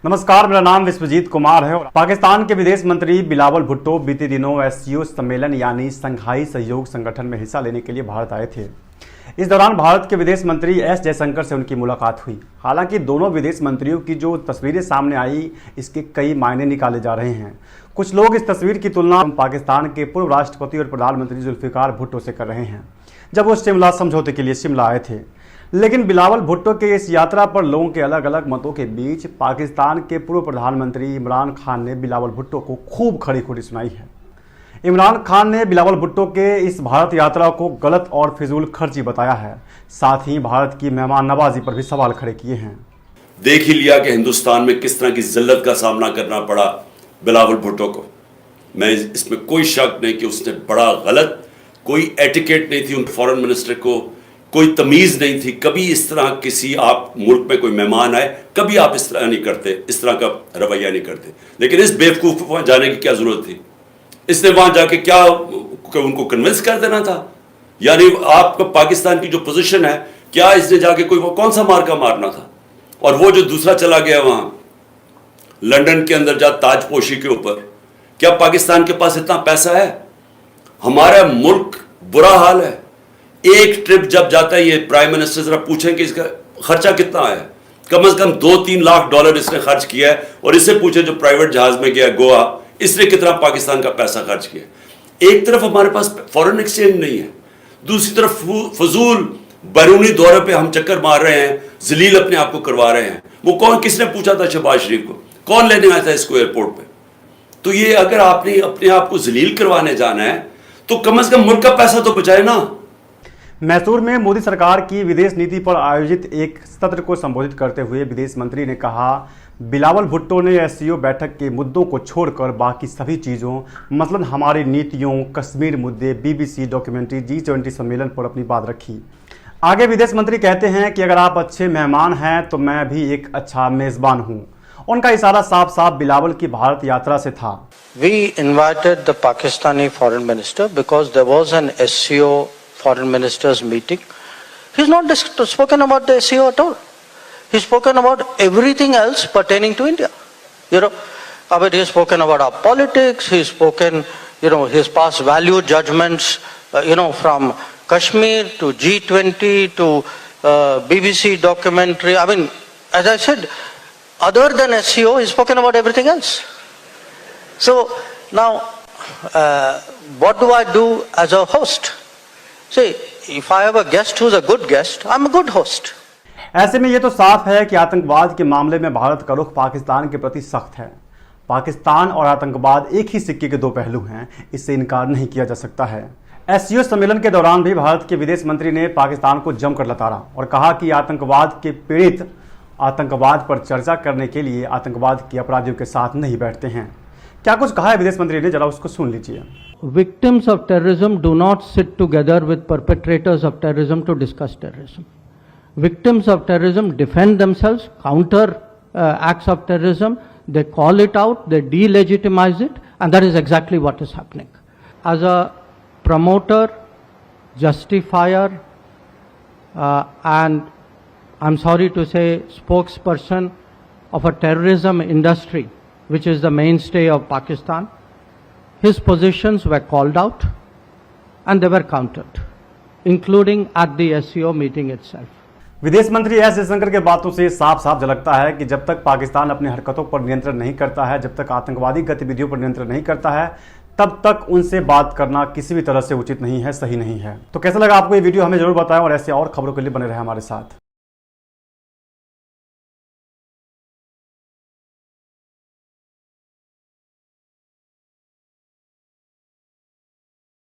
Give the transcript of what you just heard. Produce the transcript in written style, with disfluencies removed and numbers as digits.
नमस्कार, मेरा नाम विश्वजीत कुमार है और पाकिस्तान के विदेश मंत्री बिलावल भुट्टो बीते दिनों एससीओ सम्मेलन यानी संघाई सहयोग संगठन में हिस्सा लेने के लिए भारत आए थे। इस दौरान भारत के विदेश मंत्री एस जयशंकर से उनकी मुलाकात हुई। हालांकि दोनों विदेश मंत्रियों की जो तस्वीरें सामने आई, इसके कई मायने निकाले जा रहे हैं। कुछ लोग इस तस्वीर की तुलना पाकिस्तान के पूर्व राष्ट्रपति और प्रधानमंत्री जुल्फिकार भुट्टो से कर रहे हैं, जब वो शिमला समझौते के लिए शिमला आए थे। लेकिन बिलावल भुट्टो के इस यात्रा पर लोगों के अलग अलग मतों के बीच पाकिस्तान के पूर्व प्रधानमंत्री इमरान खान ने बिलावल भुट्टो को खूब खड़ी खोटी सुनाई है। इमरान खान ने बिलावल भुट्टो के इस भारत यात्रा को गलत और फिजूल खर्ची बताया है। साथ ही भारत की मेहमान नवाजी पर भी सवाल खड़े किए हैं। देख ही लिया कि हिंदुस्तान में किस तरह की जिल्लत का सामना करना पड़ा बिलावल भुट्टो को। मैं इसमें कोई शक नहीं कि उसने बड़ा गलत, कोई एटिकेट नहीं थी उन फॉरेन मिनिस्टर को, कोई तमीज़ नहीं थी। कभी इस तरह किसी आप मुल्क में कोई मेहमान आए, कभी आप इस तरह नहीं करते, इस तरह का रवैया नहीं करते। लेकिन इस बेवकूफ़ को वहाँ जाने की क्या ज़रूरत थी? इसने वहाँ जाके क्या उनको कन्विंस कर देना था? यानी आपका पाकिस्तान की जो पोजीशन है, क्या इसने जाके कोई कौन सा मार्का मारना था? और वो जो दूसरा चला गया वहाँ लंदन के अंदर जा ताजपोशी के ऊपर, क्या पाकिस्तान के पास इतना पैसा है? हमारा मुल्क बुरा हाल है। एक ट्रिप जब जाता है, ये प्राइम मिनिस्टर जरा पूछें कि इसका खर्चा कितना आया। कम से कम 2-3 लाख डॉलर इसने खर्च किया है। और इससे पूछे जो प्राइवेट जहाज में गया गोवा, इसने कितना पाकिस्तान का पैसा खर्च किया। एक तरफ हमारे पास फॉरेन एक्सचेंज नहीं है, दूसरी तरफ फजूल बैरूनी दौरे पे हम चक्कर मार रहे हैं, जलील अपने आप को करवा रहे हैं। वो कौन, किसने पूछा था शहबाज शरीफ को? कौन लेने आया था इसको एयरपोर्ट पे? तो ये अगर आपने अपने आप को जलील करवाने जाना है तो कम से कम मुल्क का पैसा तो बचाए ना। मैसूर में मोदी सरकार की विदेश नीति पर आयोजित एक सत्र को संबोधित करते हुए विदेश मंत्री ने कहा, बिलावल भुट्टो ने एससीओ बैठक के मुद्दों को छोड़कर बाकी सभी चीज़ों, मतलब हमारी नीतियों, कश्मीर मुद्दे, बीबीसी डॉक्यूमेंट्री, G20 सम्मेलन पर अपनी बात रखी। आगे विदेश मंत्री कहते हैं कि अगर आप अच्छे मेहमान हैं तो मैं भी एक अच्छा मेज़बान हूँ। उनका इशारा साफ साफ बिलावल की भारत यात्रा से था। We invited the Pakistani foreign minister because there was an SCO foreign ministers meeting. He's not spoken about the SCO at all. He's spoken about everything else pertaining to India. I mean, he's spoken about our politics. He's spoken, his past value judgments, from Kashmir to G20 to BBC documentary. I mean, as I said, other than SCO, he's spoken about everything else. So now, what do I do as a host? See, if I have a guest who's a good guest, I'm a good host. ऐसे में ये तो साफ है कि आतंकवाद के मामले में भारत का रुख पाकिस्तान के प्रति सख्त है। पाकिस्तान और आतंकवाद एक ही सिक्के के दो पहलू हैं, इससे इनकार नहीं किया जा सकता है। एससीओ सम्मेलन के दौरान भी भारत के विदेश मंत्री ने पाकिस्तान को जमकर लताड़ा और कहा कि आतंकवाद के पीड़ित आतंकवाद पर चर्चा करने के लिए आतंकवाद के अपराधियों के साथ नहीं बैठते हैं। क्या कुछ कहा है विदेश मंत्री ने, जरा उसको सुन लीजिए। Victims of terrorism do not sit together with perpetrators of terrorism to discuss terrorism. Victims of terrorism defend themselves, counter acts of terrorism, they call it out, they delegitimize it, and that is exactly what is happening. As a promoter, justifier, and I'm sorry to say spokesperson of a terrorism industry, which is the mainstay of Pakistan, his positions were called out and they were countered, including at the SCO meeting itself. विदेश मंत्री S Jaishankar के बातों से साफ साफ झलकता है कि जब तक पाकिस्तान अपनी हरकतों पर नियंत्रण नहीं करता है, जब तक आतंकवादी गतिविधियों पर नियंत्रण नहीं करता है, तब तक उनसे बात करना किसी भी तरह से उचित नहीं है, सही नहीं है। तो कैसा लगा आपको ये वीडियो, हमें जरूर बताएं और ऐसे और खबरों के लिए बने रहे हमारे साथ।